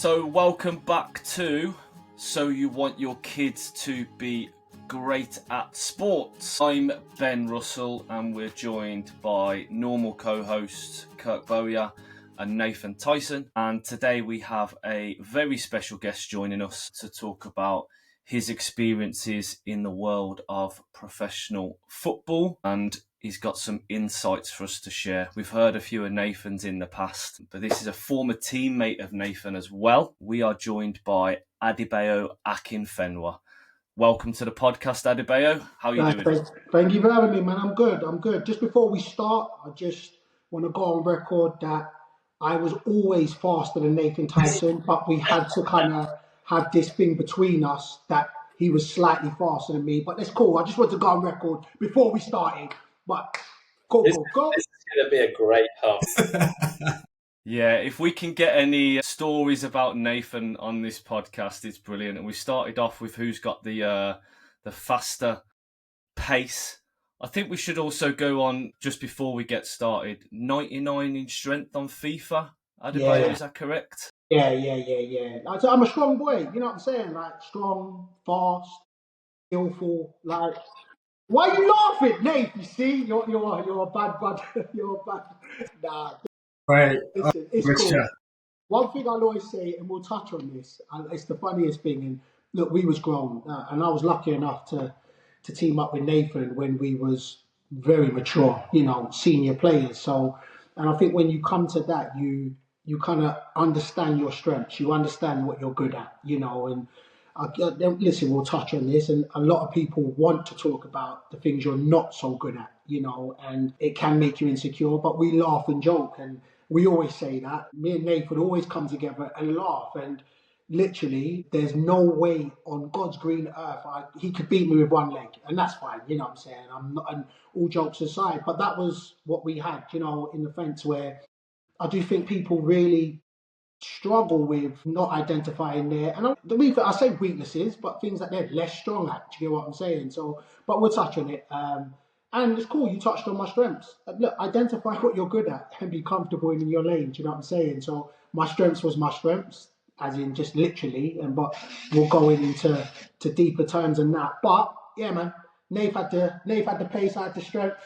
So welcome back to So You Want Your Kids to Be Great at Sports. I'm Ben Russell and we're joined by normal co-hosts Kirk Bowyer and Nathan Tyson. And today we have a very special guest joining us to talk about his experiences in the world of professional football, and he's got some insights for us to share. We've heard a few of Nathan's in the past, but this is a former teammate of Nathan as well. We are joined by Adebayo Akinfenwa. Welcome to the podcast, Adebayo. How are you doing? Thank you for having me, man. I'm good. Just before we start, I just want to go on record that I was always faster than Nathan Tyson, but we had to kind of have this thing between us that he was slightly faster than me. But that's cool. I just want to go on record before we started. But go. This is going to be a great half. Yeah, if we can get any stories about Nathan on this podcast, it's brilliant. And we started off with who's got the faster pace. I think we should also go on, just before we get started, 99 in strength on FIFA. Adebayo, is that correct? Yeah. I'm a strong boy, you know what I'm saying? Like, strong, fast, skillful, like... Why are you laughing, Nate? You see, you're a bad bud. You're a bad... Nah. Right. Listen, it's cool. One thing I'll always say, and we'll touch on this, and it's the funniest thing, and look, we was grown, and I was lucky enough to team up with Nathan when we was very mature, senior players. So, and I think when you come to that, you kind of understand your strengths, you understand what you're good at, and listen, we'll touch on this, and a lot of people want to talk about the things you're not so good at, and it can make you insecure, but we laugh and joke, and we always say that. Me and Nathan always come together and laugh, and literally, there's no way on God's green earth he could beat me with one leg, and that's fine, you know what I'm saying? I'm not, and all jokes aside, but that was what we had, in the fence, where I do think people really struggle with not identifying their, and I say weaknesses, but things that they're less strong at. Do you get what I'm saying? So, but we'll touch on it. And it's cool. You touched on my strengths. Look, identify what you're good at and be comfortable in your lane. Do you know what I'm saying? So, my strengths was my strengths, as in just literally. But we'll go into deeper terms than that. But yeah, man, Nate had the pace, I had the strength.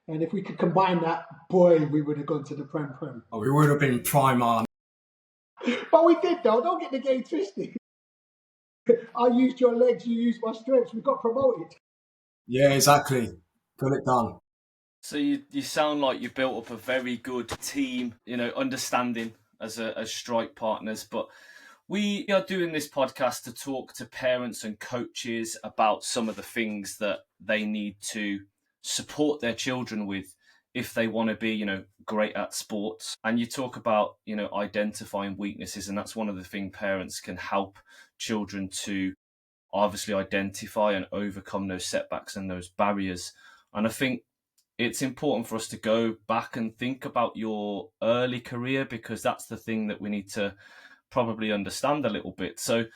And if we could combine that, boy, we would have gone to the Prem. Oh, we would have been prime on. But we did, though. Don't get the game twisted. I used your legs, you used my strengths. We got promoted. Yeah, exactly. Got it done. So you sound like you built up a very good team, understanding as strike partners. But we are doing this podcast to talk to parents and coaches about some of the things that they need to support their children with if they want to be, great at sports. And you talk about, identifying weaknesses, and that's one of the things parents can help children to obviously identify and overcome those setbacks and those barriers. And I think it's important for us to go back and think about your early career, because that's the thing that we need to probably understand a little bit. So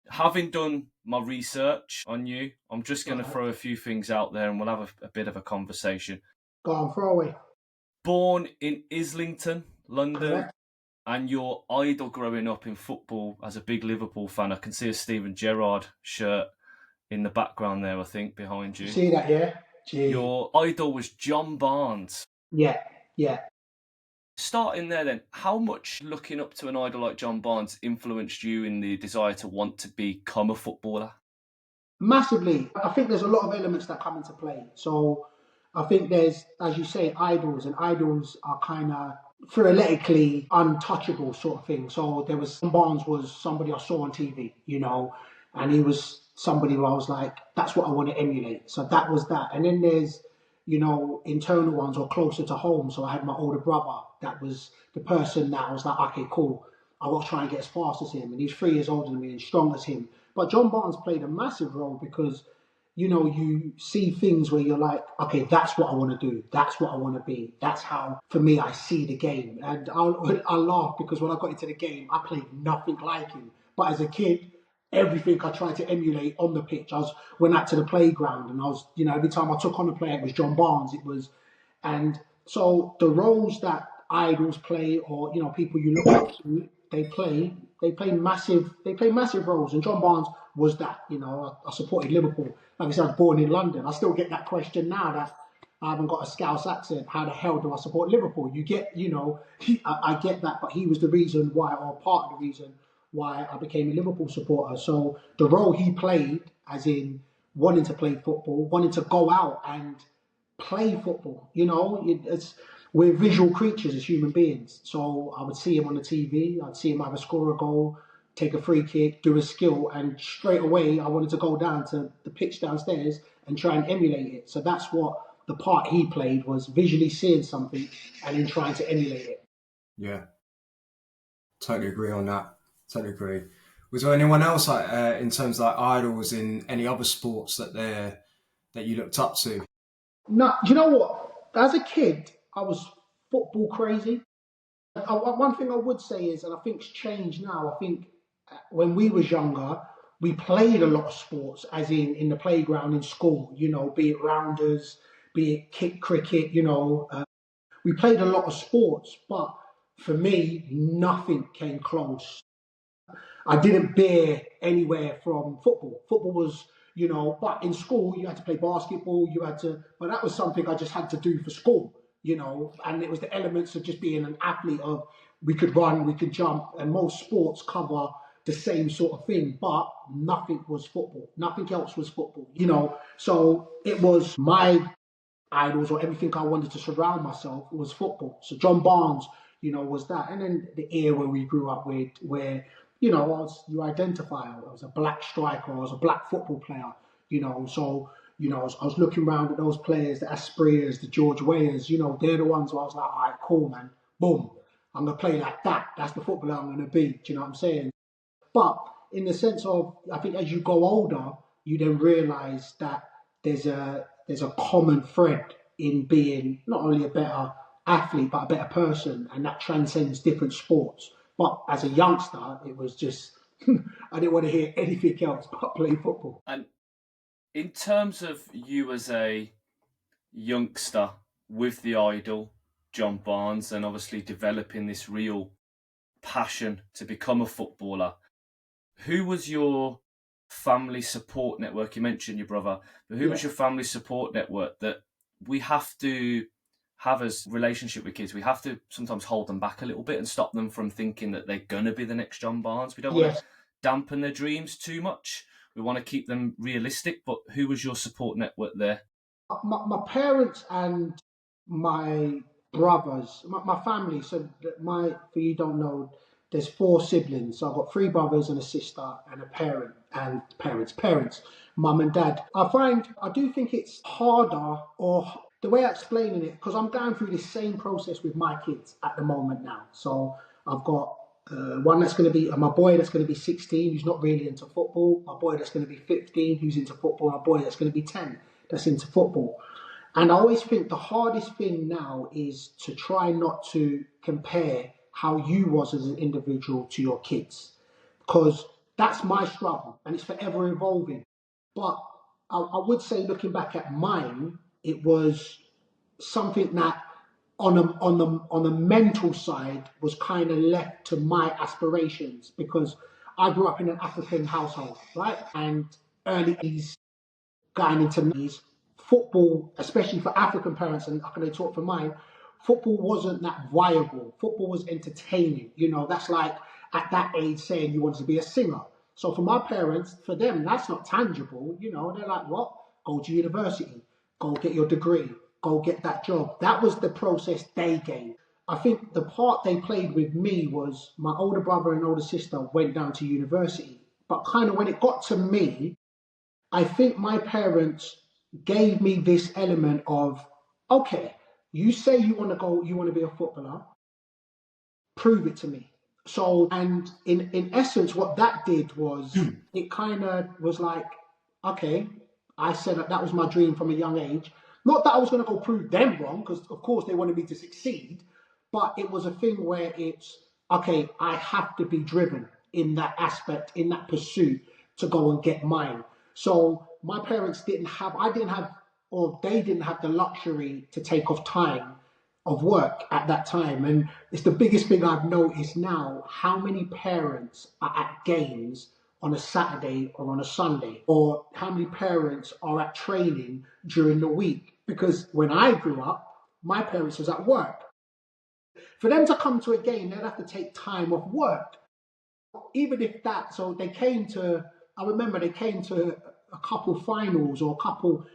having done my research on you, I'm just going to throw a few things out there and we'll have a bit of a conversation. Go on, throw away. Born in Islington, London, Correct. And your idol growing up in football as a big Liverpool fan. I can see a Steven Gerrard shirt in the background there, I think, behind you. See that, yeah? Gee. Your idol was John Barnes. Yeah. Starting there then, how much looking up to an idol like John Barnes influenced you in the desire to want to become a footballer? Massively. I think there's a lot of elements that come into play. So I think there's, as you say, idols, and idols are kind of theoretically untouchable sort of thing. So John Barnes was somebody I saw on TV, and he was somebody who I was like, that's what I want to emulate. So that was that. And then there's, internal ones or closer to home. So I had my older brother. That was the person that I was like, okay, cool. I will try and get as fast as him. And he's 3 years older than me and strong as him. But John Barnes played a massive role because, you see things where you're like, okay, that's what I want to do. That's what I want to be. That's how, for me, I see the game. And I'll laugh because when I got into the game, I played nothing like him. But as a kid, everything I tried to emulate on the pitch. Went out to the playground and I was, every time I took on a player, it was John Barnes. And so the roles that idols play, or, people you look up to, they play massive roles. And John Barnes was that. I supported Liverpool. Like I said, I was born in London. I still get that question now that I haven't got a Scouse accent. How the hell do I support Liverpool? I get that, but he was the reason why, or part of the reason why I became a Liverpool supporter. So the role he played, as in wanting to play football, wanting to go out and play football. We're visual creatures as human beings. So I would see him on the TV. I'd see him either score a goal, take a free kick, do a skill, and straight away I wanted to go down to the pitch downstairs and try and emulate it. So that's what the part he played was, visually seeing something and then trying to emulate it. Yeah, totally agree on that. Totally agree. Was there anyone else in terms of idols in any other sports that you looked up to? No, do you know what? As a kid, I was football crazy. One thing I would say is, and I think it's changed now, I think when we was younger, we played a lot of sports, as in the playground in school, be it rounders, be it kick cricket, we played a lot of sports, but for me, nothing came close. I didn't bear anywhere from football. Football was, but in school you had to play basketball, but that was something I just had to do for school, and it was the elements of just being an athlete of, we could run, we could jump, and most sports cover the same sort of thing, but nothing was football. Nothing else was football, So it was my idols, or everything I wanted to surround myself was football. So John Barnes, was that. And then the era we grew up with, where, you identify, I was a black striker, I was a black football player, so, I was looking around at those players, the Asprias, the George Weahs, they're the ones where I was like, all right, cool, man, boom, I'm going to play like that. That's the footballer I'm going to be. Do you know what I'm saying? But in the sense of, I think as you go older, you then realise that there's a common thread in being not only a better athlete but a better person, and that transcends different sports. But as a youngster, it was just I didn't want to hear anything else but play football. And in terms of you as a youngster with the idol, John Barnes, and obviously developing this real passion to become a footballer, who was your family support network? You mentioned your brother, but who was your family support network that we have to have as relationship with kids? We have to sometimes hold them back a little bit and stop them from thinking that they're going to be the next John Barnes. We don't want to dampen their dreams too much. We want to keep them realistic, but who was your support network there? My parents and my brothers, my family. So for you don't know, there's 4 siblings. So I've got 3 brothers and a sister and a parent and parents, mum and dad. I do think it's harder, or the way I'm explaining it, because I'm going through this same process with my kids at the moment now. So I've got one that's going to be my boy that's going to be 16, who's not really into football. My boy that's going to be 15, who's into football. My boy that's going to be 10, that's into football. And I always think the hardest thing now is to try not to compare how you was as an individual to your kids, because that's my struggle and it's forever evolving. But I would say, looking back at mine, it was something that on the mental side was kind of left to my aspirations, because I grew up in an African household, right? And early 80s, going into 90s, football, especially for African parents, and I can only talk for mine, football wasn't that viable. Football was entertaining. That's like at that age saying you wanted to be a singer. So for my parents, for them, that's not tangible. They're like, what? Go to university, go get your degree, go get that job. That was the process they gave. I think the part they played with me was my older brother and older sister went down to university. But kind of when it got to me, I think my parents gave me this element of, okay, you say you want to be a footballer, prove it to me. So, and in essence, what that did was, it kind of was like, okay, I said that was my dream from a young age. Not that I was going to go prove them wrong, because of course they wanted me to succeed, but it was a thing where it's, okay, I have to be driven in that aspect, in that pursuit to go and get mine. So my parents they didn't have the luxury to take off time of work at that time. And it's the biggest thing I've noticed now, how many parents are at games on a Saturday or on a Sunday, or how many parents are at training during the week. Because when I grew up, my parents was at work. For them to come to a game, they'd have to take time off work. Even if that, so they came to, I remember they came to a couple finals or a couple,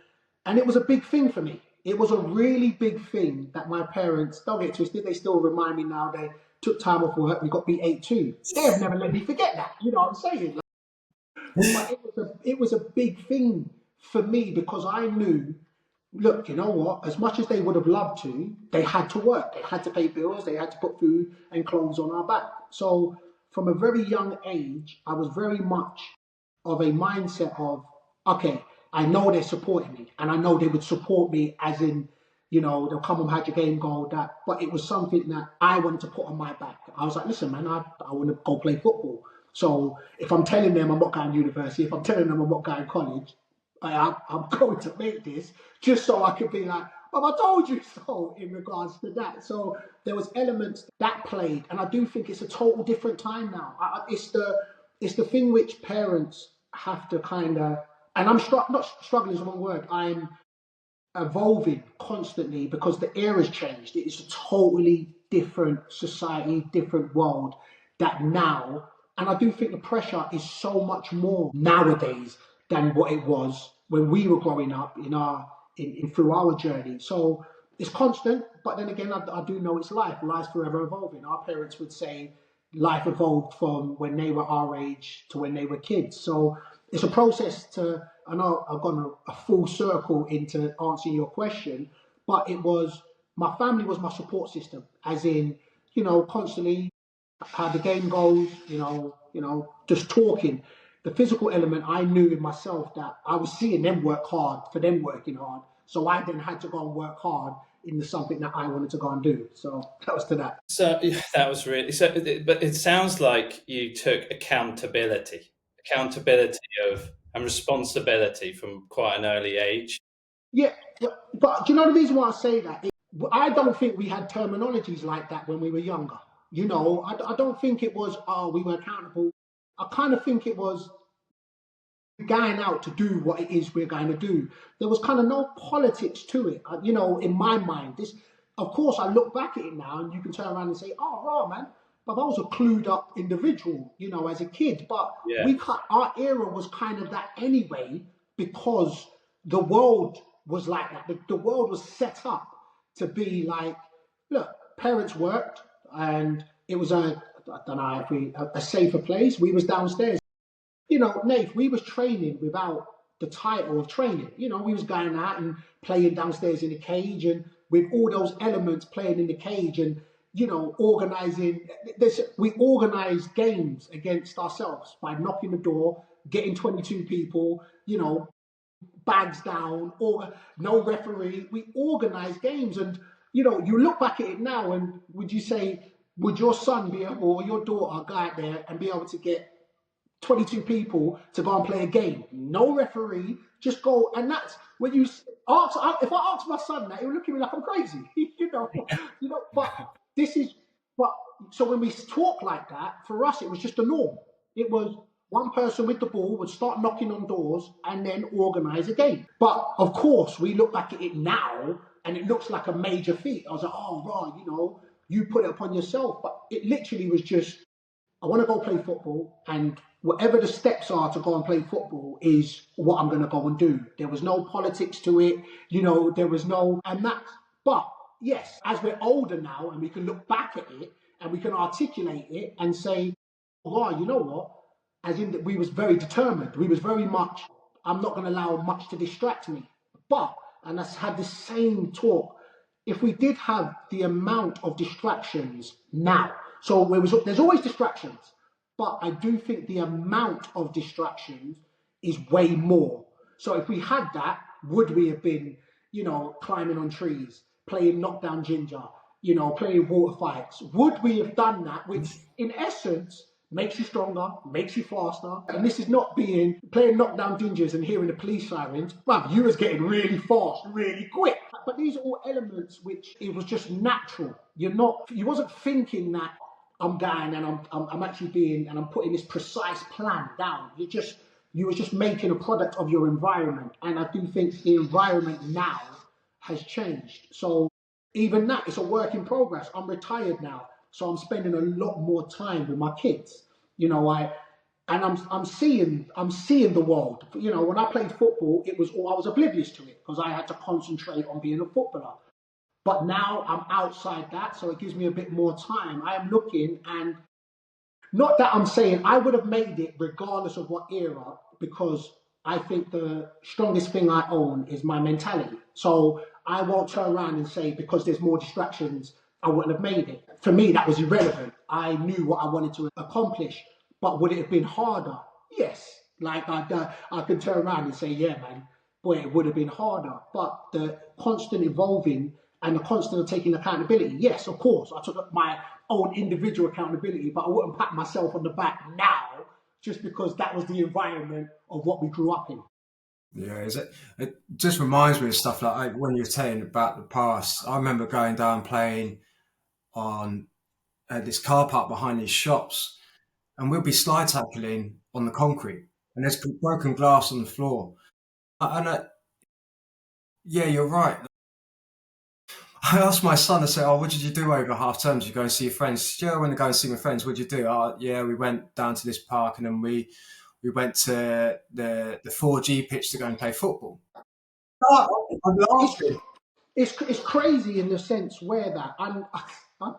and it was a big thing for me. It was a really big thing that my parents, don't get twisted, they still remind me now they took time off work, we got beat 8-2. They have never let me forget that, you know what I'm saying? But it was a big thing for me because I knew, look, you know what? As much as they would have loved to, they had to work. They had to pay bills. They had to put food and clothes on our back. So from a very young age, I was very much of a mindset of, okay, I know they're supporting me, and I know they would support me as in, you know, they'll come and have your game goal, that. But it was something that I wanted to put on my back. I was like, listen, man, I want to go play football. So if I'm telling them I'm not going to university, if I'm telling them I'm not going to college, I'm going to make this just so I could be like, Mum, I told you so in regards to that. So there was elements that played, and I do think it's a total different time now. It's the thing which parents have to kind of, and not struggling is the wrong word. I'm evolving constantly because the era's changed. It is a totally different society, different world that now, and I do think the pressure is so much more nowadays than what it was when we were growing up in through our journey. So it's constant, but then again, I do know it's life. Life's forever evolving. Our parents would say life evolved from when they were our age to when they were kids. So it's a process to, I know I've gone a full circle into answering your question, but it was, my family was my support system, as in, you know, constantly how the game goes, just talking. The physical element, I knew in myself that I was seeing them work hard for them working hard. So I then had to go and work hard into something that I wanted to go and do. So that was to that. So that was really so. But it sounds like you took accountability of and responsibility from quite an early age. Yeah, but do you know the reason why I say that? I don't think we had terminologies like that when we were younger. You know, I don't think it was, oh, we were accountable. I kind of think it was going out to do what it is we're going to do. There was kind of no politics to it, you know, in my mind. This, of course, I look back at it now and you can turn around and say, oh, right, man, but I was a clued up individual, you know, as a kid. But Yeah. our era was kind of that anyway, because the world was like that. The world was set up to be like, look, parents worked and it was I don't know if a safer place. We was downstairs. You know, Nath, we was training without the title of training. You know, we was going out and playing downstairs in the cage, and with all those elements playing in the cage, and you know, organising. We organised games against ourselves by knocking the door, getting 22 people. You know, bags down, or no referee. We organised games, and you know, you look back at it now, and would you say, would your son be able, or your daughter go out there and be able to get 22 people to go and play a game? No referee, just go. And that's when you ask, if I ask my son that, he'll look at me like I'm crazy. But this is, but so when we talk like that, for us, it was just a norm. It was one person with the ball would start knocking on doors and then organise a game. But of course, we look back at it now and it looks like a major feat. I was like, oh, right, you know, you put it upon yourself. But it literally was just, I want to go play football, and whatever the steps are to go and play football is what I'm going to go and do. There was no politics to it, you know, there was no, and that, but yes, as we're older now and we can look back at it and we can articulate it and say, oh, you know what, as in that we was very determined. We was very much, I'm not going to allow much to distract me. But, and I had the same talk, if we did have the amount of distractions now, so there's always distractions, but I do think the amount of distractions is way more. So if we had that, would we have been, you know, climbing on trees, playing knockdown ginger, you know, playing water fights? Would we have done that? Which in essence, makes you stronger, makes you faster. And this is not being playing knockdown dingers and hearing the police sirens. Bruv, you was getting really fast, really quick. But these are all elements which it was just natural. You wasn't thinking that I'm going and I'm actually being and I'm putting this precise plan down. You were just making a product of your environment. And I do think the environment now has changed. So even that, it's a work in progress. I'm retired now, so I'm spending a lot more time with my kids. I'm seeing the world. When I played football, I was oblivious to it because I had to concentrate on being a footballer. But now I'm outside that, so it gives me a bit more time. I am looking, and not that I'm saying I would have made it regardless of what era, because I think the strongest thing I own is my mentality. So I won't turn around and say because there's more distractions, I wouldn't have made it. For me, that was irrelevant. I knew what I wanted to accomplish. But would it have been harder? Yes. Like I could turn around and say, yeah, man, boy, it would have been harder. But the constant evolving and the constant taking accountability, yes, of course, I took my own individual accountability, but I wouldn't pat myself on the back now just because that was the environment of what we grew up in. Yeah, it just reminds me of stuff like when you're saying about the past. I remember going down playing on this car park behind these shops, and we'll be slide tackling on the concrete, and there's broken glass on the floor. Yeah, you're right. I asked my son, I said, "Oh, what did you do over half term? Did you go and see your friends?" "Yeah, I went to go and see my friends." "What did you do?" "Oh, yeah, we went down to this park, and then we went to the 4G pitch to go and play football." Oh, I'm laughing. It's crazy in the sense where that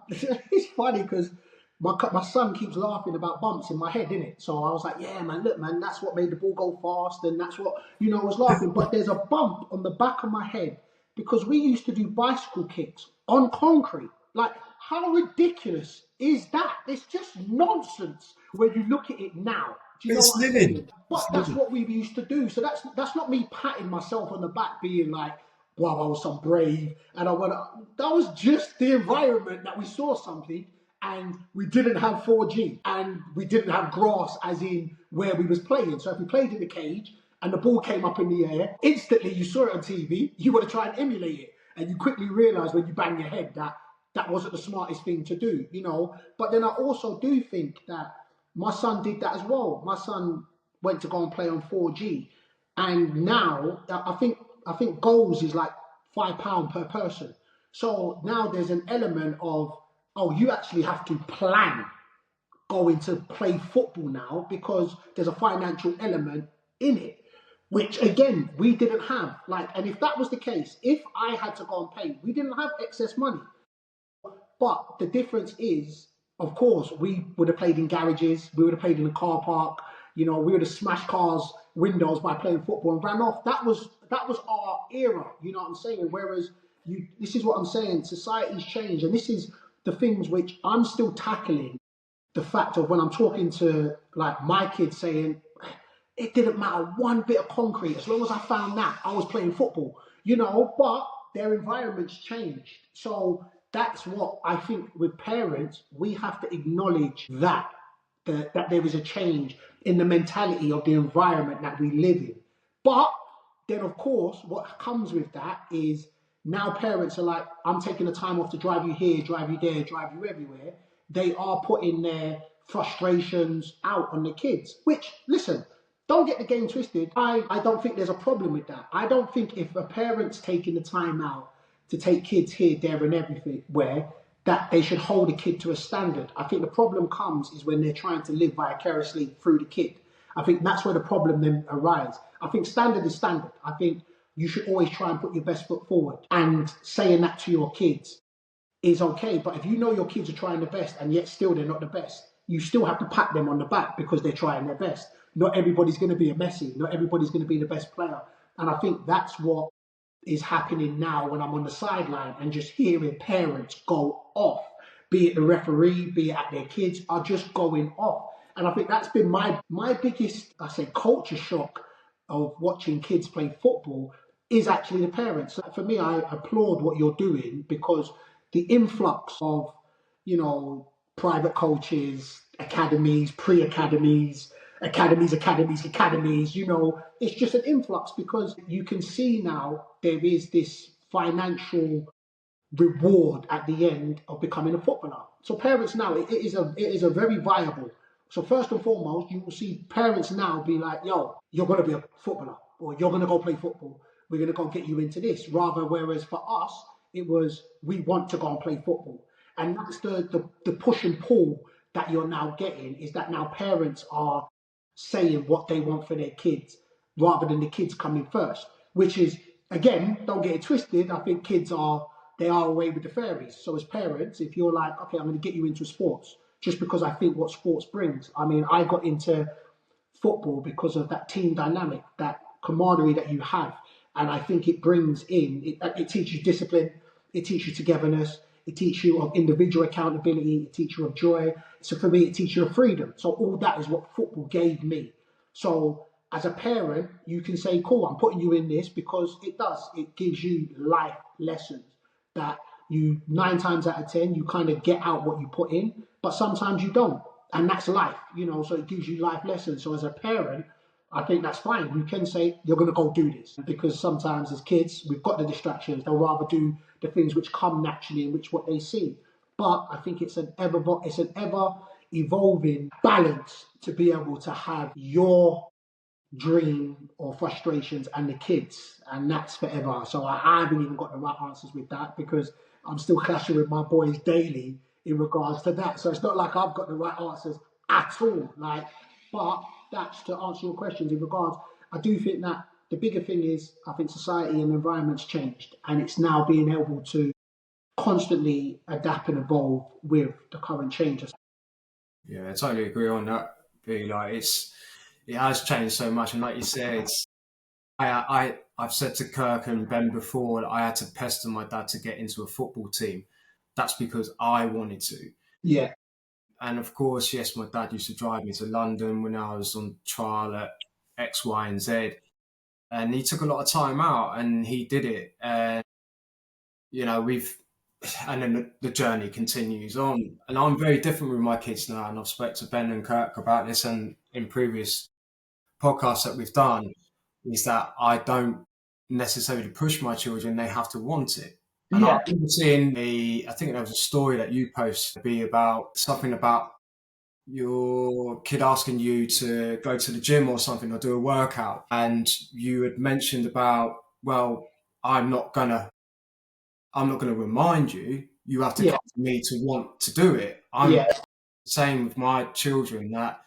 it's funny because my son keeps laughing about bumps in my head, innit? So I was like, yeah, man, look, man, that's what made the ball go fast, and that's what I was laughing. But there's a bump on the back of my head because we used to do bicycle kicks on concrete. Like, how ridiculous is that? It's just nonsense when you look at it now. Do you know It's what I'm living. saying? But that's what we used to do. So that's not me patting myself on the back, being like, wow, I was so brave, and that was just the environment that we saw something, and we didn't have 4G, and we didn't have grass as in where we was playing. So if we played in the cage and the ball came up in the air, instantly you saw it on TV, you want to try and emulate it, and you quickly realise when you bang your head that that wasn't the smartest thing to do, But then I also do think that my son did that as well. My son went to go and play on 4G, and now I think goals is like £5 per person. So now there's an element of, oh, you actually have to plan going to play football now because there's a financial element in it, which again we didn't have. And if that was the case, if I had to go and pay, we didn't have excess money. But the difference is, of course, we would have played in garages, we would have played in a car park, we would have smashed cars' windows by playing football and ran off. That was our era, you know what I'm saying? Whereas this is what I'm saying, society's changed, and this is the things which I'm still tackling. The fact of when I'm talking to like my kids saying, it didn't matter one bit of concrete, as long as I found that, I was playing football, but their environments changed. So that's what I think with parents, we have to acknowledge that there is a change in the mentality of the environment that we live in. But then, of course, what comes with that is now parents are like, I'm taking the time off to drive you here, drive you there, drive you everywhere. They are putting their frustrations out on the kids, which, listen, don't get the game twisted. I don't think there's a problem with that. I don't think if a parent's taking the time out to take kids here, there, and everywhere, that they should hold a kid to a standard. I think the problem comes is when they're trying to live vicariously through the kid. I think that's where the problem then arises. I think standard is standard. I think you should always try and put your best foot forward. And saying that to your kids is okay. But if you know your kids are trying their best and yet still they're not the best, you still have to pat them on the back because they're trying their best. Not everybody's going to be a Messi. Not everybody's going to be the best player. And I think that's what is happening now when I'm on the sideline and just hearing parents go off, be it the referee, be it at their kids, are just going off. And I think that's been my biggest, culture shock of watching kids play football is actually the parents. So for me, I applaud what you're doing because the influx of, private coaches, academies, pre-academies, academies. It's just an influx because you can see now there is this financial reward at the end of becoming a footballer. So parents now, it is a very viable. So first and foremost, you will see parents now be like, yo, you're going to be a footballer or you're going to go play football. We're going to go get you into this. Rather, whereas for us, it was, we want to go and play football. And that's the push and pull that you're now getting, is that now parents are saying what they want for their kids rather than the kids coming first, which is, again, don't get it twisted. I think kids they are away with the fairies. So as parents, if you're like, okay, I'm going to get you into sports just because I think what sports brings. I mean, I got into football because of that team dynamic, that camaraderie that you have. And I think it brings it teaches you discipline, it teaches you togetherness, it teaches you of individual accountability, it teaches you of joy. So for me, it teaches you of freedom. So all that is what football gave me. So as a parent, you can say, cool, I'm putting you in this because it gives you life lessons that you 9 times out of 10, you kind of get out what you put in, but sometimes you don't. And that's life, so it gives you life lessons. So as a parent, I think that's fine. You can say, you're going to go do this. Because sometimes as kids, we've got the distractions. They'll rather do the things which come naturally and which what they see. But I think it's an ever evolving balance to be able to have your dream or frustrations and the kids, and that's forever. So I haven't even got the right answers with that because I'm still clashing with my boys daily in regards to that. So it's not like I've got the right answers at all. But that's to answer your questions in regards. I do think that the bigger thing is, I think society and environment's changed, and it's now being able to constantly adapt and evolve with the current changes. Yeah, I totally agree on that. It has changed so much, and like you said, I've said to Kirk and Ben before that I had to pester my dad to get into a football team. That's because I wanted to. Yeah. And of course, yes, my dad used to drive me to London when I was on trial at X, Y, and Z, and he took a lot of time out, and he did it. And and then the journey continues on. And I'm very different with my kids now, and I've spoke to Ben and Kirk about this, and in previous podcasts that we've done, is that I don't necessarily push my children; they have to want it. And Yeah. I remember seeing I think there was a story that you posted be about something about your kid asking you to go to the gym or something or do a workout, and you had mentioned about, well, I'm not gonna remind you. You have to Yeah. come to me to want to do it. I'm Yeah. saying with my children that,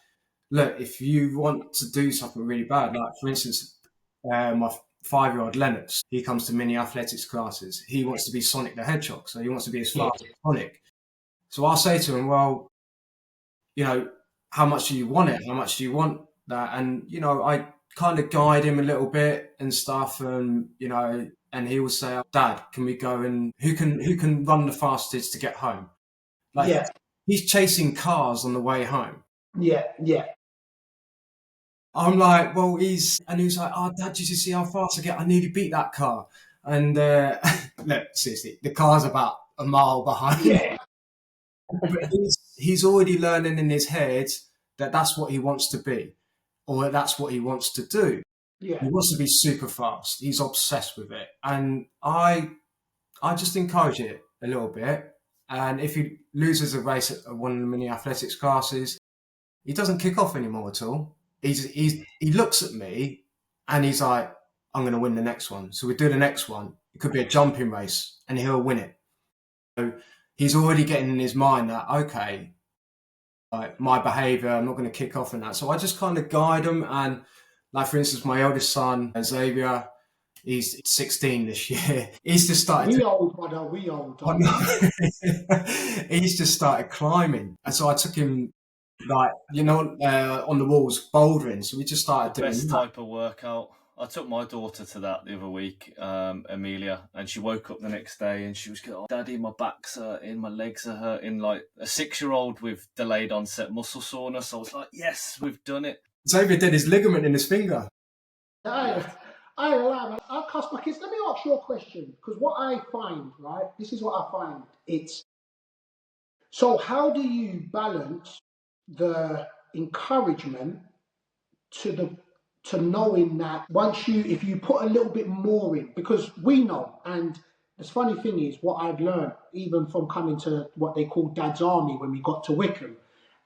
look, if you want to do something really bad, like for instance, my 5-year-old Lennox, he comes to mini athletics classes. He wants to be Sonic the Hedgehog, so he wants to be as fast as Sonic. So I'll say to him, well, how much do you want it? How much do you want that? And, I kind of guide him a little bit and stuff. And, and he will say, Dad, can we go and who can run the fastest to get home? Like, Yeah. he's chasing cars on the way home. Yeah. Yeah. I'm like, well, and he was like, oh, Dad, did you see how fast I get? I nearly beat that car. And look, seriously, the car's about a mile behind. Yeah. But he's already learning in his head that that's what he wants to be, or that's what he wants to do. Yeah. He wants to be super fast. He's obsessed with it. And I just encourage it a little bit. And if he loses a race at one of the mini athletics classes, he doesn't kick off anymore at all. He looks at me and he's like, I'm going to win the next one. So we do the next one. It could be a jumping race and he'll win it. So he's already getting in his mind that, okay, like my behaviour, I'm not going to kick off in that. So I just kind of guide him. And like, for instance, my eldest son, Xavier, he's 16 this year. He's just started. We old, brother. We old. He's just started climbing. And so I took him, like, on the walls, bouldering. So we just started doing Best that. type of workout. I took my daughter to that the other week, Amelia, and she woke up the next day and she was going, oh, Daddy, my back's hurting, my legs are hurting. Like a 6-year-old with delayed onset muscle soreness. I was like, yes, we've done it. Xavier did his ligament in his finger. I cuss my kids. Let me ask you a question, because what I find, right, this is what I find. So how do you balance the encouragement to knowing that if you put a little bit more in, because we know, and the funny thing is, what I've learned, even from coming to what they call Dad's Army when we got to Wickham,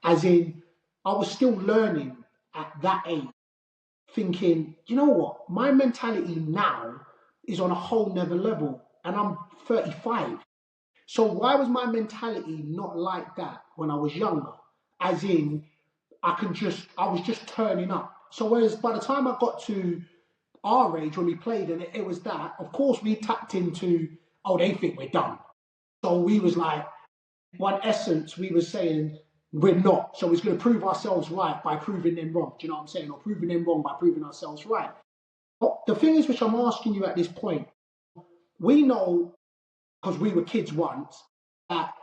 as in, I was still learning at that age, thinking, you know what, my mentality now is on a whole nother level, and I'm 35. So why was my mentality not like that when I was younger? As in, I was just turning up. So whereas by the time I got to our age when we played and it was that, of course we tapped into, oh, they think we're done. So we was like, one essence, we were saying we're not. So it's going to prove ourselves right by proving them wrong. Do you know what I'm saying? Or proving them wrong by proving ourselves right. But the thing is, which I'm asking you at this point, we know, because we were kids once, that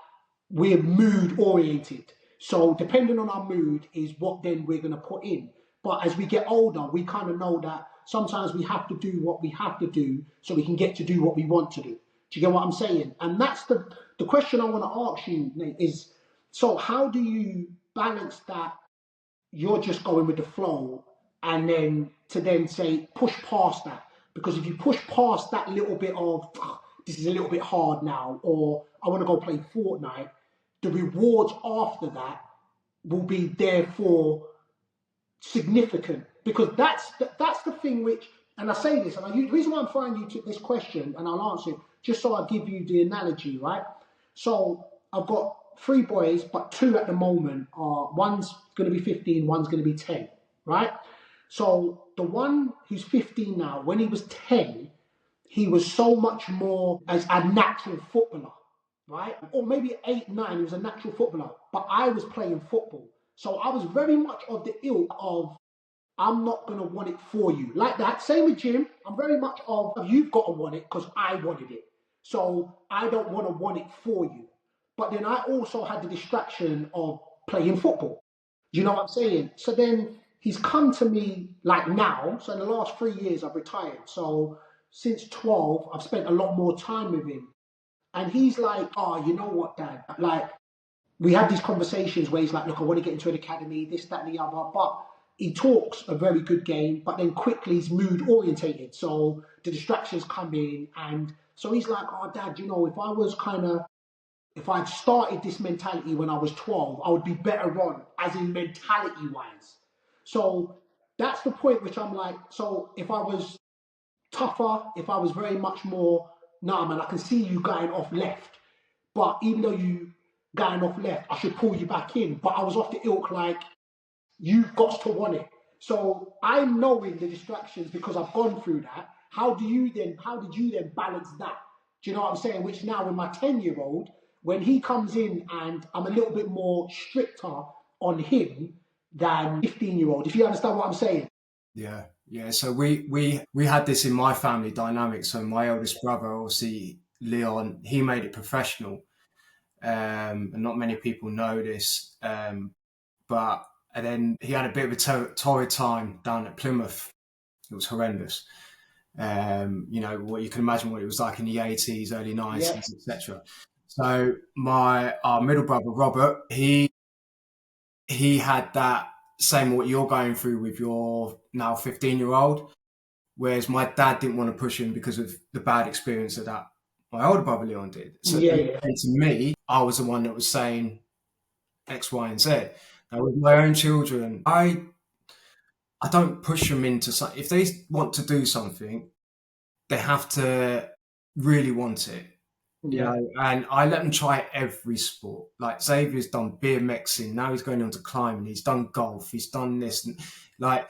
we're mood oriented. So depending on our mood is what then we're going to put in. But as we get older, we kind of know that sometimes we have to do what we have to do so we can get to do what we want to do. Do you get what I'm saying? And that's the question I want to ask you, Nate, is, so how do you balance that you're just going with the flow and then to then say push past that? Because if you push past that little bit of this is a little bit hard now, or I want to go play Fortnite, the rewards after that will be therefore significant, because that's the thing which, and I say this, and the reason why I'm throwing you to this question, and I'll answer it just so I give you the analogy, right? So I've got 3 boys, but 2 at the moment are, one's going to be 15, one's going to be 10, right? So the one who's 15 now, when he was 10, he was so much more as a natural footballer, right? Or maybe 8, 9, he was a natural footballer, but I was playing football. So I was very much of the ilk of, I'm not going to want it for you. Like that. Same with Jim. I'm very much of, you've got to want it because I wanted it. So I don't want it for you. But then I also had the distraction of playing football. Do you know what I'm saying? So then he's come to me like now. So in the last 3 years, I've retired. So since 12, I've spent a lot more time with him. And he's like, oh, you know what, Dad? Like, we have these conversations where he's like, look, I want to get into an academy, this, that, and the other. But he talks a very good game, but then quickly he's mood orientated. So the distractions come in. And so he's like, oh, Dad, you know, if I'd started this mentality when I was 12, I would be better on, as in mentality wise. So that's the point which I'm like, so if I was tougher, if I was very much more, nah, man, I can see you going off left. But even though you going off left, I should pull you back in. But I was off the ilk like, you've got to want it. So I'm knowing the distractions because I've gone through that. How did you then balance that? Do you know what I'm saying? Which now with my 10-year-old, when he comes in and I'm a little bit more stricter on him than 15-year-old, if you understand what I'm saying. Yeah. So we had this in my family dynamic. So my eldest brother, obviously Leon, he made it professional. And not many people know this. But and then he had a bit of a torrid time down at Plymouth. It was horrendous. You know, what you can imagine what it was like in the 80s, early 90s, etc. So our middle brother, Robert, he had that same what you're going through with your now 15-year-old, whereas my dad didn't want to push him because of the bad experience that my older brother Leon did. So and to me, I was the one that was saying X, Y, and Z. Now with my own children, I don't push them into something. If they want to do something, they have to really want it. You know, and I let them try every sport. Like Xavier's done BMXing, now he's going on to climbing, he's done golf, he's done this. And like,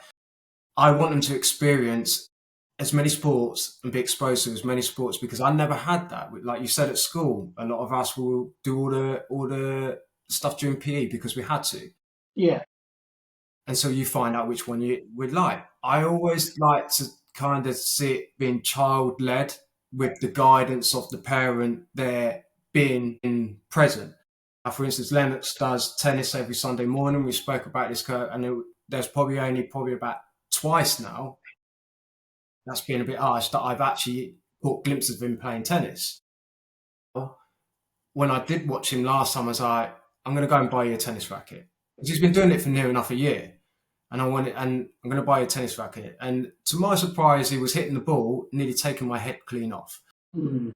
I want them to experience as many sports and be exposed to as many sports, because I never had that. Like you said, at school, a lot of us will do all the stuff during PE because we had to. Yeah. And so you find out which one you would like. I always like to kind of see it being child-led, with the guidance of the parent there being in present. For instance, Lennox does tennis every Sunday morning. We spoke about this, Kurt, and there's probably about twice now, that's been a bit harsh, that I've actually caught glimpses of him playing tennis. When I did watch him last time, I was like, I'm going to go and buy you a tennis racket. He's been doing it for near enough a year. And I'm going to buy a tennis racket. And to my surprise, he was hitting the ball, nearly taking my head clean off, Mm.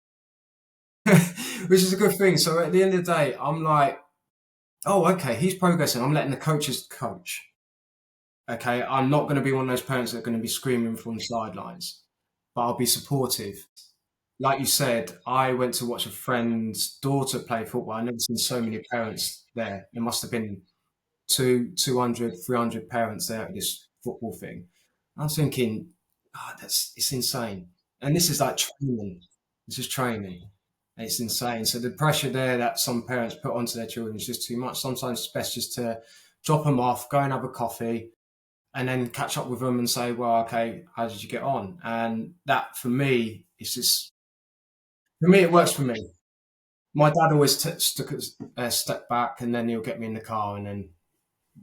which is a good thing. So at the end of the day, I'm like, oh, okay, he's progressing. I'm letting the coaches coach. Okay, I'm not going to be one of those parents that are going to be screaming from the sidelines, but I'll be supportive. Like you said, I went to watch a friend's daughter play football. I've never seen so many parents there. It must have been 200, 300 parents there at this football thing. I was thinking, oh, it's insane. And this is like training. This is training. And it's insane. So the pressure there that some parents put onto their children is just too much. Sometimes it's best just to drop them off, go and have a coffee, and then catch up with them and say, well, okay, how did you get on? And that for me, it works for me. My dad always took a step back and then he'll get me in the car and then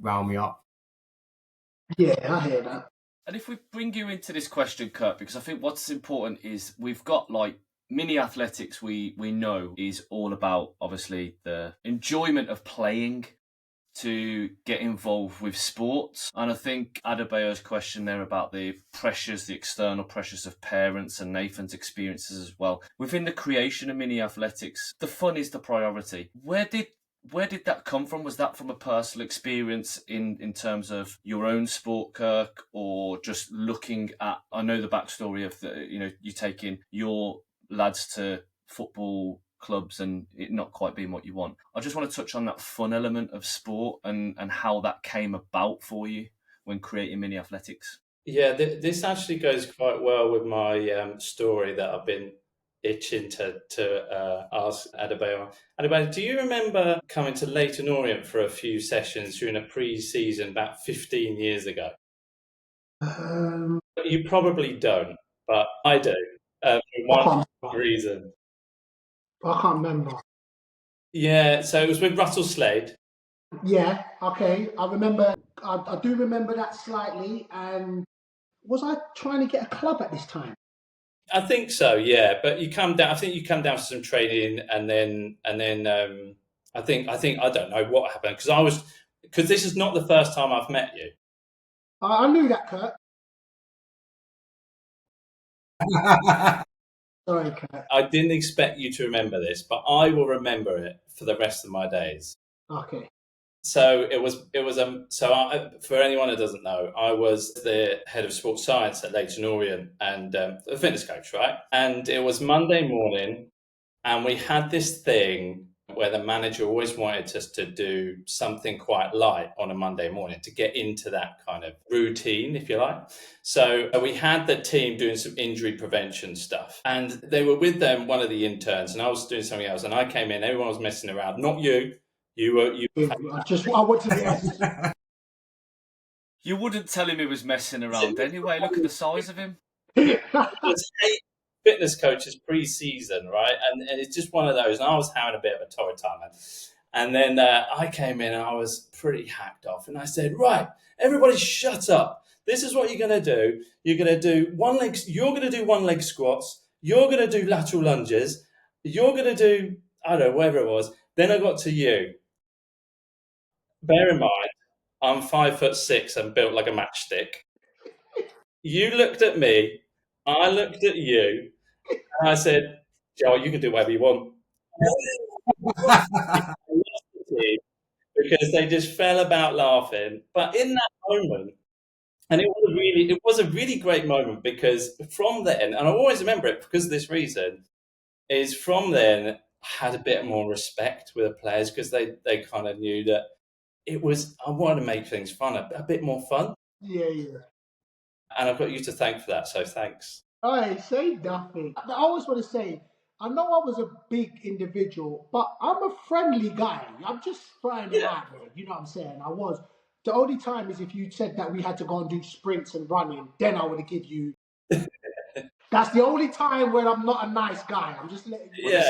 round me up. Yeah, I hear that. And if we bring you into this question, Kurt, because I think what's important is we've got like mini athletics we know is all about obviously the enjoyment of playing, to get involved with sports. And I think Adebayo's question there about the pressures, the external pressures of parents, and Nathan's experiences as well. Within the creation of mini athletics, the fun is the priority. Where did that come from? Was that from a personal experience in terms of your own sport, Kirk, or just looking at, I know the backstory of you taking your lads to football clubs and it not quite being what you want. I just want to touch on that fun element of sport and how that came about for you when creating mini athletics. Yeah, this actually goes quite well with my story that I've been itching to ask Adebayo. Adebayo, do you remember coming to Leyton Orient for a few sessions during a pre-season about 15 years ago? You probably don't, but I do, for one reason. I can't remember. Yeah, so it was with Russell Slade. Yeah, okay. I remember. I do remember that slightly. And was I trying to get a club at this time? I think so, yeah. But you come down. I think you come down for some training, and then I think I don't know what happened because this is not the first time I've met you. I knew that, Kurt. Sorry, Kurt. I didn't expect you to remember this, but I will remember it for the rest of my days. Okay. So for anyone who doesn't know, I was the head of sports science at Leyton Orient and a fitness coach, right? And it was Monday morning, and we had this thing where the manager always wanted us to do something quite light on a Monday morning to get into that kind of routine, if you like. So we had the team doing some injury prevention stuff, and they were with them, one of the interns, and I was doing something else, and I came in, everyone was messing around. Not you. You were. I wanted to guess. You wouldn't tell him he was messing around anyway. Look at the size of him. There's 8 fitness coaches pre-season, right? And it's just one of those. And I was having a bit of a torrid time. And then I came in and I was pretty hacked off. And I said, right, everybody shut up. This is what you're going to do. You're going to do you're going to do one leg squats. You're going to do lateral lunges. You're going to do, I don't know, whatever it was. Then I got to you. Bear in mind, I'm 5'6" and built like a matchstick. You looked at me, I looked at you, and I said, Joe, you can do whatever you want. Because they just fell about laughing. But in that moment, and it was a really great moment because from then, and I always remember it because of this reason, is from then I had a bit more respect with the players because they kind of knew that I wanted to make things fun, a bit more fun. Yeah. And I've got you to thank for that, so thanks. I say nothing. I always want to say, I know I was a big individual, but I'm a friendly guy. I'm just trying it out there. You know what I'm saying? I was. The only time is if you said that we had to go and do sprints and running, then I would have give you. That's the only time where I'm not a nice guy. I'm just letting you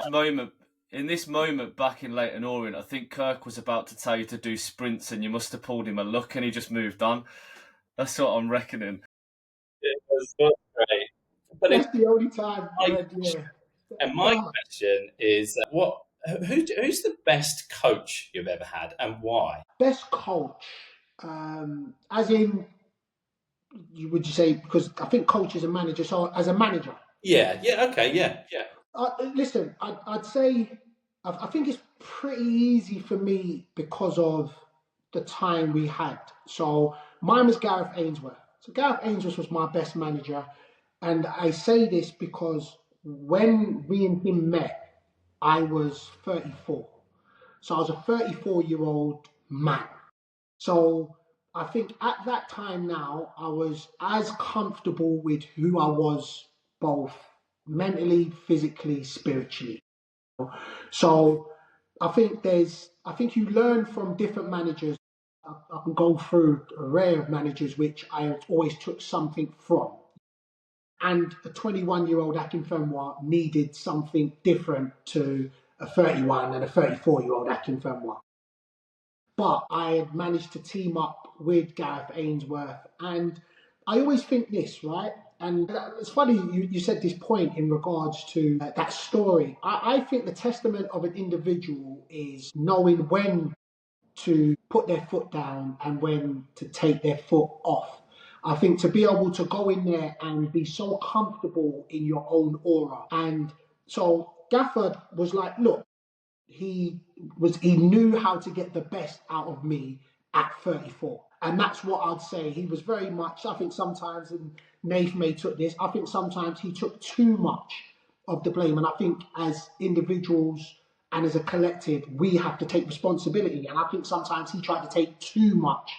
know. In this moment back in Leyton Orient, I think Kirk was about to tell you to do sprints and you must have pulled him a look and he just moved on. That's what I'm reckoning. It was great. But that's the only time. And my question is, what Who's the best coach you've ever had, and why? Best coach, as in, would you say, because I think coach is a manager, so as a manager. Yeah, yeah, okay, yeah, yeah. Listen, I'd say I think it's pretty easy for me because of the time we had. So mine was Gareth Ainsworth. So Gareth Ainsworth was my best manager, and I say this because when we and him met, I was 34. So I was a 34-year-old man. So I think at that time now, I was as comfortable with who I was, both mentally, physically, spiritually. So I think you learn from different managers. I can go through an array of managers which I always took something from. And a 21-year-old Akinfenwa needed something different to a 31 and a 34-year-old Akinfenwa. But I had managed to team up with Gareth Ainsworth. And I always think this, right? And it's funny you said this point in regards to that story. I think the testament of an individual is knowing when to put their foot down and when to take their foot off. I think to be able to go in there and be so comfortable in your own aura. And so Gafford was like, look, he knew how to get the best out of me at 34. And that's what I'd say. He was very much, I think sometimes, and Nath may took this, I think sometimes he took too much of the blame. And I think as individuals and as a collective, we have to take responsibility. And I think sometimes he tried to take too much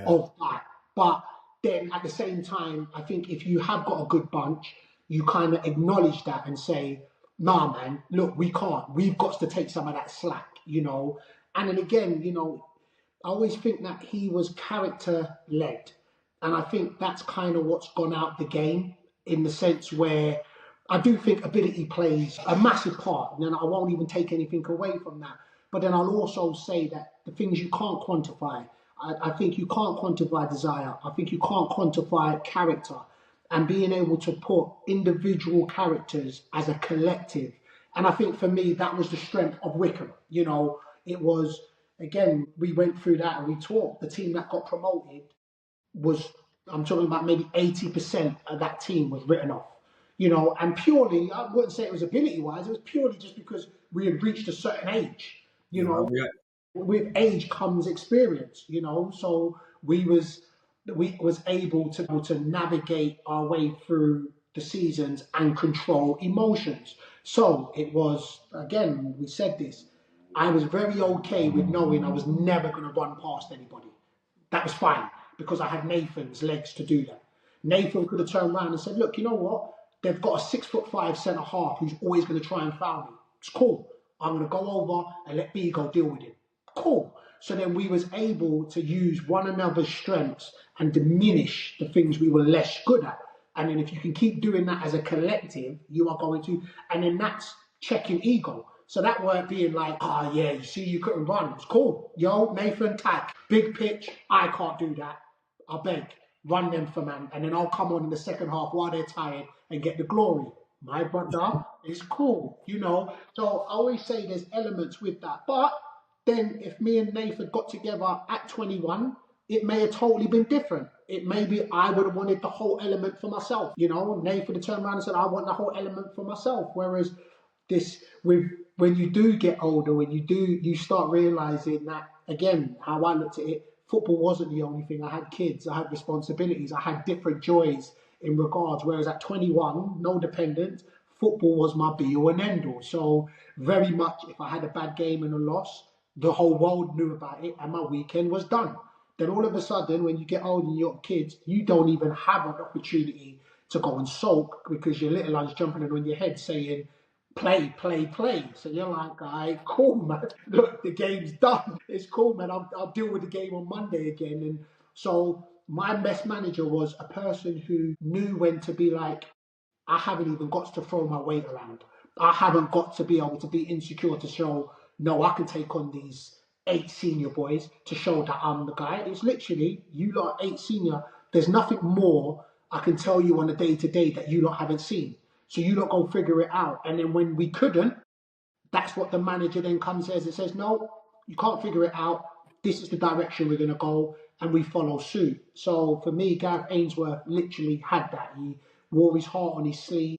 of that. But then at the same time, I think if you have got a good bunch, you kind of acknowledge that and say, nah, man, look, we can't. We've got to take some of that slack, you know. And then again, you know, I always think that he was character led. And I think that's kind of what's gone out the game in the sense where I do think ability plays a massive part. And then I won't even take anything away from that. But then I'll also say that the things you can't quantify, I think you can't quantify desire. I think you can't quantify character. And being able to put individual characters as a collective. And I think for me, that was the strength of Wickham. You know, it was, again, we went through that and we talked. The team that got promoted was, I'm talking about maybe 80% of that team was written off. You know, and purely, I wouldn't say it was ability wise, it was purely just because we had reached a certain age. You know, with age comes experience, you know, so we was able to navigate our way through the seasons and control emotions. So it was, again, we said this, I was very okay with knowing I was never going to run past anybody. That was fine because I had Nathan's legs to do that. Nathan could have turned around and said, look, you know what? They've got a 6'5" centre half who's always going to try and foul me. It's cool. I'm going to go over and let B go deal with him. Cool. So then we was able to use one another's strengths and diminish the things we were less good at. And then if you can keep doing that as a collective, you are going to, and then that's checking ego. So that weren't being like, yeah, you see, you couldn't run. It's cool. Yo, Nathan, tag. Big pitch. I can't do that. I beg. Run them for man. And then I'll come on in the second half while they're tired and get the glory. My brother is cool, you know. So I always say there's elements with that. But then if me and Nathan got together at 21, it may have totally been different. It may be I would have wanted the whole element for myself. You know, Nathan would turn around and said, I want the whole element for myself. Whereas this, with when you do get older, you start realizing that, again, how I looked at it, football wasn't the only thing. I had kids, I had responsibilities, I had different joys in regards. Whereas at 21, no dependence, football was my be all and end all. So very much, if I had a bad game and a loss, the whole world knew about it and my weekend was done. Then all of a sudden, when you get older and you're kids, you don't even have an opportunity to go and sulk because your little one's jumping in on your head saying, play, play, play. So you're like, all right, cool, man. Look, the game's done. It's cool, man. I'll deal with the game on Monday again. And so my best manager was a person who knew when to be like, I haven't even got to throw my weight around. I haven't got to be able to be insecure to show, no, I can take on these 8 senior boys to show that I'm the guy. It's literally, you lot 8 senior, there's nothing more I can tell you on a day-to-day that you lot haven't seen. So you lot go figure it out. And then when we couldn't, that's what the manager then comes and says, no, you can't figure it out. This is the direction we're going to go, and we follow suit. So for me, Gareth Ainsworth literally had that. He wore his heart on his sleeve,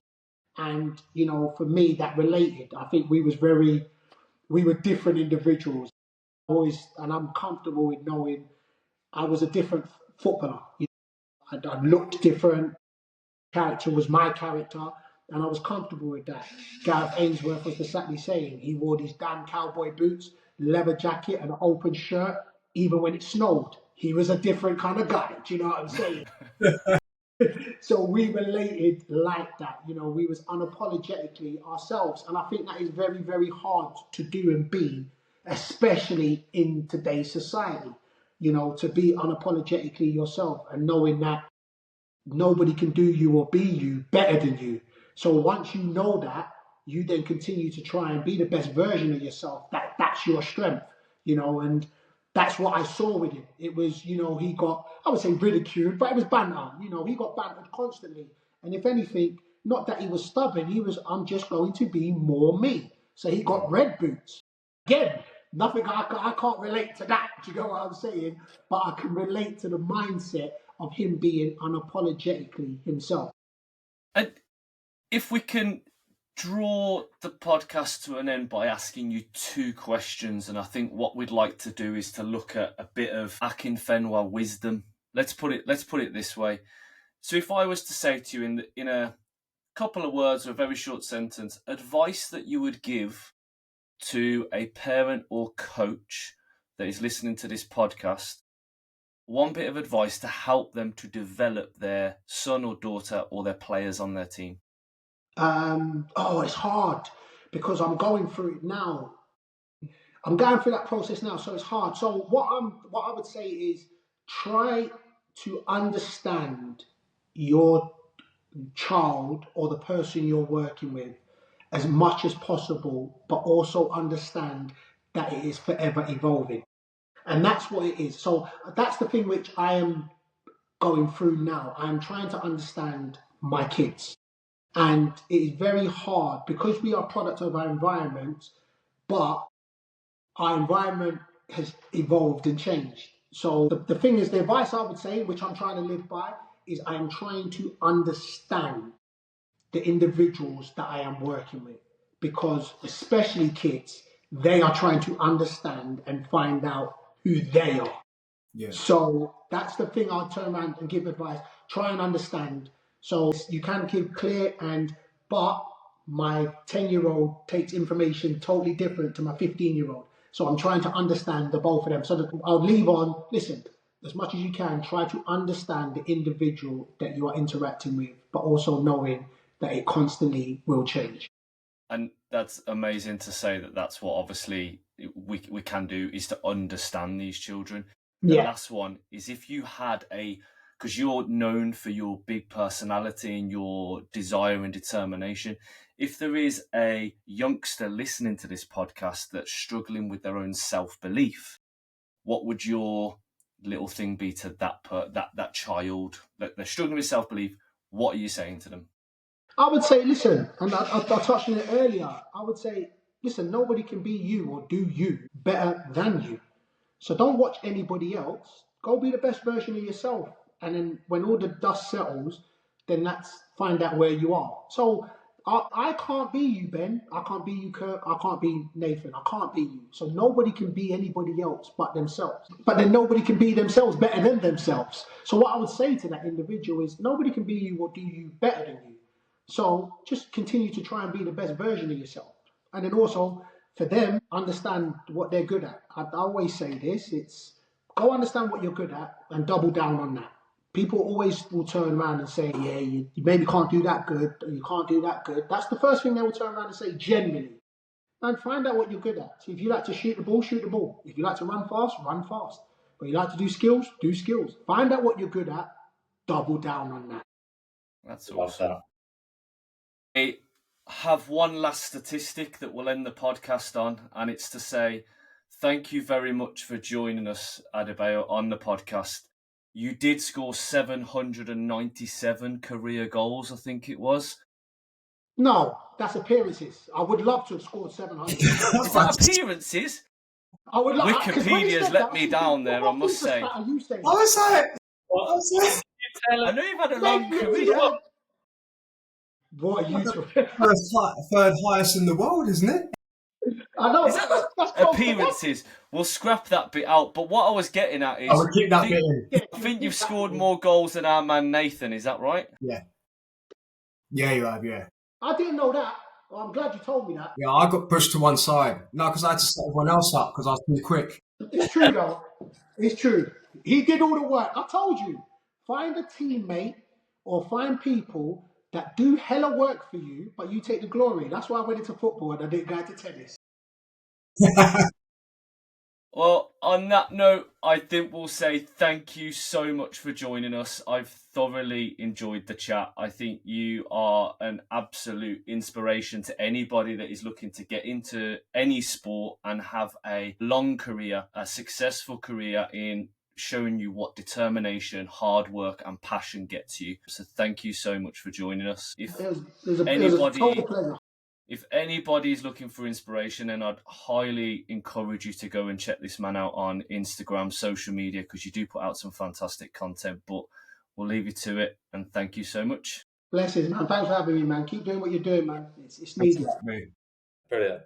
and for me, that related. I think we were different individuals. Always, and I'm comfortable with knowing I was a different footballer. I looked different. Character was my character, and I was comfortable with that. Gareth Ainsworth was exactly saying he wore these damn cowboy boots, leather jacket, and an open shirt, even when it snowed. He was a different kind of guy. Do you know what I'm saying? So we related like that. We was unapologetically ourselves, and I think that is very, very hard to do and be, especially in today's society. To be unapologetically yourself and knowing that nobody can do you or be you better than you. So once you know that, you then continue to try and be the best version of yourself. That's your strength, and that's what I saw with him. It was, he got, I would say ridiculed, but it was banter. He got bantered constantly. And if anything, not that he was stubborn, I'm just going to be more me. So he got red boots. Again, nothing, I can't relate to that, do you know what I'm saying? But I can relate to the mindset of him being unapologetically himself. And if we can draw the podcast to an end by asking you two questions, and I think what we'd like to do is to look at a bit of Akinfenwa wisdom. Let's put it this way. So if I was to say to you in a couple of words or a very short sentence, advice that you would give to a parent or coach that is listening to this podcast, one bit of advice to help them to develop their son or daughter or their players on their team. It's hard because I'm going through it now. I'm going through that process now, so it's hard. So what I would say is try to understand your child or the person you're working with as much as possible, but also understand that it is forever evolving. And that's what it is. So that's the thing which I am going through now. I'm trying to understand my kids. And it is very hard because we are products of our environment, but our environment has evolved and changed. So the thing is, the advice I would say, which I'm trying to live by, is I am trying to understand the individuals that I am working with. Because especially kids, they are trying to understand and find out who they are. Yeah. So that's the thing I'll turn around and give advice. Try and understand. So you can give clear but my 10-year-old takes information totally different to my 15-year-old. So I'm trying to understand the both of them. So that I'll leave on, listen, as much as you can, try to understand the individual that you are interacting with, but also knowing that it constantly will change. And that's amazing to say that that's what obviously we can do, is to understand these children. The last one is, if you had because you're known for your big personality and your desire and determination, if there is a youngster listening to this podcast that's struggling with their own self-belief, what would your little thing be to that child that they're struggling with self-belief? What are you saying to them? I would say, listen, and I touched on it earlier, I would say, listen, nobody can be you or do you better than you. So don't watch anybody else. Go be the best version of yourself. And then when all the dust settles, then find out where you are. So I can't be you, Ben. I can't be you, Kirk. I can't be Nathan. I can't be you. So nobody can be anybody else but themselves. But then nobody can be themselves better than themselves. So what I would say to that individual is, nobody can be you or do you better than you. So just continue to try and be the best version of yourself. And then also, for them, understand what they're good at. I always say this, it's go understand what you're good at and double down on that. People always will turn around and say, yeah, you maybe can't do that good, or you can't do that good. That's the first thing they will turn around and say, generally. And find out what you're good at. So if you like to shoot the ball, shoot the ball. If you like to run fast, run fast. But you like to do skills, do skills. Find out what you're good at, double down on that. That's awesome. I have one last statistic that we'll end the podcast on, and it's to say thank you very much for joining us, Adebayo, on the podcast. You did score 797 career goals, I think it was. No, that's appearances. I would love to have scored 700. Is that appearances? I would love, because when he Wikipedia's said that, I let was me thinking, down there, I what must FIFA say. stat are you saying? I was like, What? I know you've had a Mate, long look, he career. said, what are you talking? third highest in the world, isn't it? I know, Is that that's close to that. appearances? We'll scrap that bit out. But what I was getting at I is, would keep that bit in. Yeah, I think you've keep that scored in. more goals than our man Nathan. Is that right? Yeah. Yeah, you have, yeah. I didn't know that. Well, I'm glad you told me that. Yeah, I got pushed to one side. No, because I had to set everyone else up because I was too quick. It's true, though. It's true. He did all the work. I told you, find a teammate or find people that do hella work for you, but you take the glory. That's why I went into football and I didn't go into tennis. Well, on that note, I think we'll say thank you so much for joining us. I've thoroughly enjoyed the chat. I think you are an absolute inspiration to anybody that is looking to get into any sport and have a long career, a successful career in showing you what determination, hard work and passion gets you. So thank you so much for joining us. If It was a total pleasure. If anybody's looking for inspiration, then I'd highly encourage you to go and check this man out on Instagram, social media, because you do put out some fantastic content. But we'll leave you to it, and thank you so much. Blessings, man. Thanks for having me, man. Keep doing what you're doing, man. It's needed. Brilliant.